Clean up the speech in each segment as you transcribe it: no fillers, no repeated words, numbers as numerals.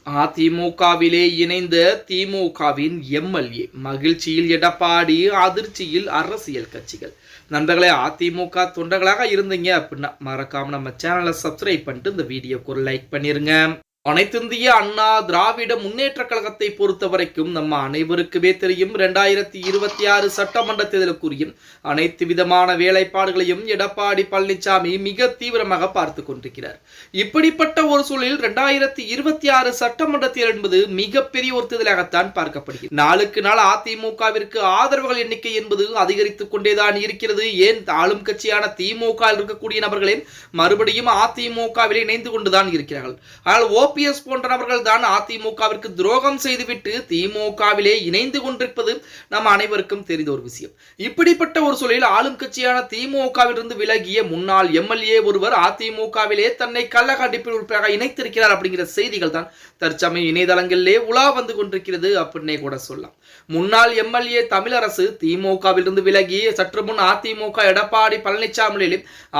அதிமுகவிலே இணைந்த திமுகவின் எம்எல்ஏ மகிழ்ச்சியில் எடப்பாடி, அதிர்ச்சியில் அரசியல் கட்சிகள். நண்பர்களே, அதிமுக தொண்டர்களாக இருந்தீங்க அப்படின்னா மறக்காம நம்ம சேனலை சப்ஸ்கிரைப் பண்ணிட்டு இந்த வீடியோக்கு ஒரு லைக் பண்ணிருங்க. அனைத்திந்திய அண்ணா திராவிட முன்னேற்ற கழகத்தை பொறுத்த வரைக்கும் நம்ம அனைவருக்குமே தெரியும், 2026 சட்டமன்ற தேர்தலுக்குரிய அனைத்து விதமான வேலைப்பாடுகளையும் எடப்பாடி பழனிசாமி மிக தீவிரமாக பார்த்து கொண்டிருக்கிறார். இப்படிப்பட்ட ஒரு சூழலில் 2026 சட்டமன்ற தேர்தல் என்பது மிகப்பெரிய ஒரு தேர்தலாகத்தான் பார்க்கப்படுகிறது. நாளுக்கு நாள் அதிமுகவிற்கு ஆதரவுகள் எண்ணிக்கை என்பது அதிகரித்துக் கொண்டேதான் இருக்கிறது. ஏன் ஆளும் கட்சியான திமுக இருக்கக்கூடிய நபர்களே மறுபடியும் அதிமுகவில் இணைந்து கொண்டுதான் இருக்கிறார்கள். ஆனால் ஓபிஎஸ் போன்ற நபர்கள் தான் அதிமுகவிற்கு துரோகம் செய்துவிட்டு திமுகவிலே இணைந்து கொண்டிருப்பது நம் அனைவருக்கும் தெரிந்த ஒரு விஷயம். இப்படிப்பட்ட ஒரு சூழலில் ஆளும் கட்சியான திமுகவிலிருந்து விலகிய முன்னாள் எம்எல்ஏ ஒருவர் அதிமுகவிலே தன்னை கள்ளக்கண்டிப்பில் உறுப்பினராக இணைத்திருக்கிறார் அப்படிங்கிற செய்திகள் தான் தற்சமயம் இணையதளங்களிலே உலா வந்து கொண்டிருக்கிறது அப்படின்னே கூட சொல்லலாம். முன்னாள் எம்எல்ஏ தமிழரசு திமுகவிலிருந்து விலகி சற்று முன் அதிமுக எடப்பாடி பழனிசாமி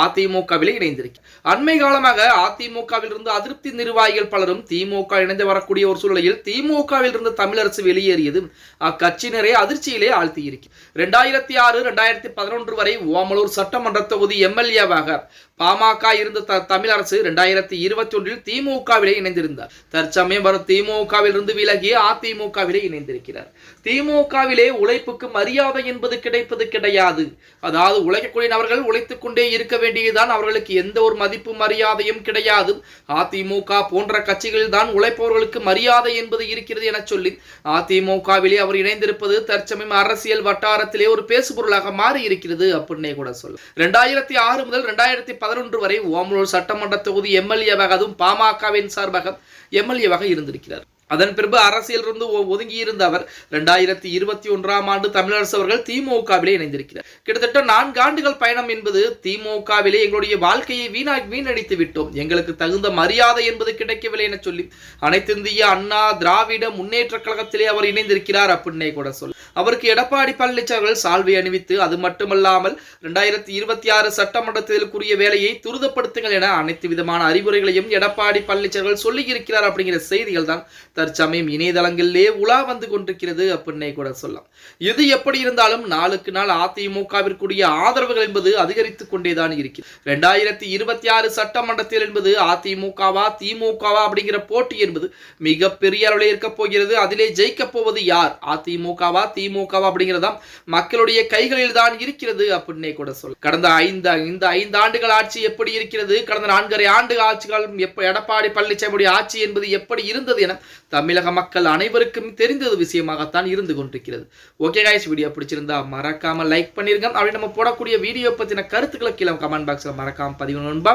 அதிமுகவிலே இணைந்திருக்கிறார். அண்மை காலமாக அதிமுகவில் இருந்து அதிருப்தி நிர்வாகிகள் பலரும் திமுக இணைந்து வரக்கூடிய ஒரு சூழலில் திமுகவில் இருந்து தமிழரசு வெளியேறியது அக்கட்சியினரை அதிர்ச்சியிலே ஆழ்த்தி இருக்கிறது. 2006, 2011 வரை ஓமலூர் சட்டமன்ற தொகுதி எம்எல்ஏவாக பாமக இருந்த தமிழரசு 2021 திமுகவிலே இணைந்திருந்தார். தற்சமயம் வரும் திமுகவில் இருந்து விலகி அதிமுகவிலே இணைந்திருக்கிறார். திமுகவிலே உழைப்புக்கு மரியாதை என்பது கிடைப்பது கிடையாது. அதாவது உழைக்கக்கூடிய நபர்கள் உழைத்துக் கொண்டே இருக்க வேண்டியதுதான், அவர்களுக்கு எந்த ஒரு மதிப்பு மரியாதையும் கிடையாது. அதிமுக போன்ற கட்சிகளில் தான் உழைப்பவர்களுக்கு மரியாதை என்பது இருக்கிறது என சொல்லி அதிமுகவிலே அவர் இணைந்திருப்பது தற்சமயம் அரசியல் வட்டாரத்திலே ஒரு பேசுபொருளாக மாறி இருக்கிறது அப்படின்னே கூட சொல்லும். 2006 முதல் 2011 வரை ஓமலூர் சட்டமன்ற தொகுதி எம்எல்ஏவாக, அதுவும் பாமகவின் சார்பாக எம்எல்ஏவாக இருந்திருக்கிறார். அதன் பிறகு அரசியல் இருந்து ஒதுங்கி இருந்த அவர் 2021 ஆண்டு தமிழரசு அவர்கள் திமுகவிலே இணைந்திருக்கிறார். கிட்டத்தட்ட 4 ஆண்டுகள் பயணம் என்பது திமுகவிலே எங்களுடைய வாழ்க்கையை வீணடித்து விட்டோம், எங்களுக்கு தகுந்த மரியாதை என்பது கிடைக்கவில்லை என சொல்லி அனைத்திந்திய அண்ணா திராவிட முன்னேற்ற கழகத்திலே அவர் இணைந்திருக்கிறார் அப்படின்னே கூட சொல்ல. அவருக்கு எடப்பாடி பழனிசாமி சால்வை அணிவித்து, அது மட்டுமல்லாமல் 2026 சட்டமன்ற தேர்தலுக்குரிய வேலையை துரிதப்படுத்துங்கள் என அனைத்து விதமான அறிவுரைகளையும் எடப்பாடி பழனிசாமி சொல்லி இருக்கிறார் அப்படிங்கிற செய்திகள் தான் தற்சமயம் இணையதளங்களிலே உலா வந்து கொண்டிருக்கிறது அப்படின்னே கூட சொல்லலாம். இது எப்படி இருந்தாலும் நாளுக்கு நாள் அதிமுகவிற்குரிய ஆதரவுகள் என்பது அதிகரித்துக் கொண்டேதான் இருக்கிறது. 2026 சட்டமன்றத்தில் என்பது அதிமுகவா திமுகவா அப்படிங்கிற போட்டி என்பது மிக பெரிய அளவில் இருக்க போகிறது. அதிலே ஜெயிக்க போவது யார், அதிமுகவா திமுகவா அப்படிங்கிறதாம் மக்களுடைய கைகளில் தான் இருக்கிறது அப்படின்னே கூட சொல்ல. கடந்த 5 ஆண்டுகள் ஆட்சி எப்படி இருக்கிறது, கடந்த 4.5 ஆண்டு ஆட்சிகள் எடப்பாடி பழனிசாமி ஆட்சி என்பது எப்படி இருந்தது என தமிழக மக்கள் அனைவருக்கும் தெரிந்தது விஷயமாகத்தான் இருந்து கொண்டிருக்கிறது. ஓகே गाइस, வீடியோ பிடிச்சிருந்தா மறக்காம லைக் பண்ணிருங்க. அப்படி நம்ம போடக்கூடிய வீடியோ பத்தின கருத்துக்களை கீழே கமெண்ட் பாக்ஸ்ல மறக்காம பதிவு நண்பா.